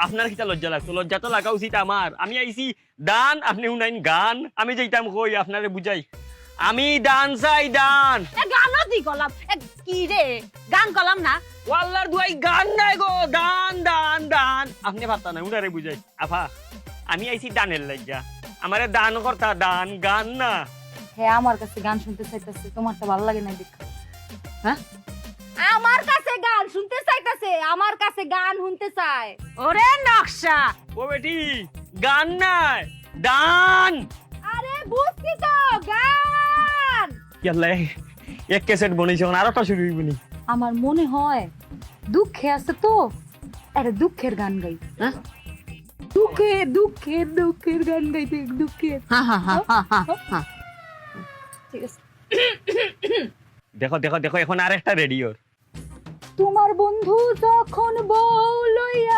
আপনার কিটা লজ্জা লাগতো? লজ্জা তো লাগা উচিত আমার। আমি আইছি দান, আপনি উনাইন গান। আমি যেইতাম কই আপনারে বুঝাই, আমি দান চাই দান। গানও দি গলাম কি রে গান গলাম না ওয়াল্লার দুয়াই গান নাই গো, দান দান দান। আপনি পারতা না, উনারে বুঝাই। আফা আমি আইছি দানের লজ্জা, আমারে দান করতা, দান গান না। হ্যাঁ আমার কাছে গান শুনতে চাইতেছে, তোমারটা ভালো লাগে না দেখ। হ্যাঁ আমার কাছে গান শুনতে চাইতাছে, আমার কাছে গান শুনতে চায়। ওরে নকশা, ও বেটি গান নাই, দান। আরে বুঝছি তো গান। ইয়াল্লা এক ক্যাসেট বনিছে, আরেকটা শুরু হইব নি? আমার মনে হয় দুঃখে আছে তো, আরে দুঃখের গান গাই। হ্যাঁ দুঃখে দুঃখের দুঃখের গান গাইতে, দুঃখের। হ্যাঁ হ্যাঁ হ্যাঁ হ্যাঁ ঠিক আছে। দেখো দেখো দেখো, এখন আরেকটা রেডিওর। তোমার বন্ধু যখন বউ লইয়া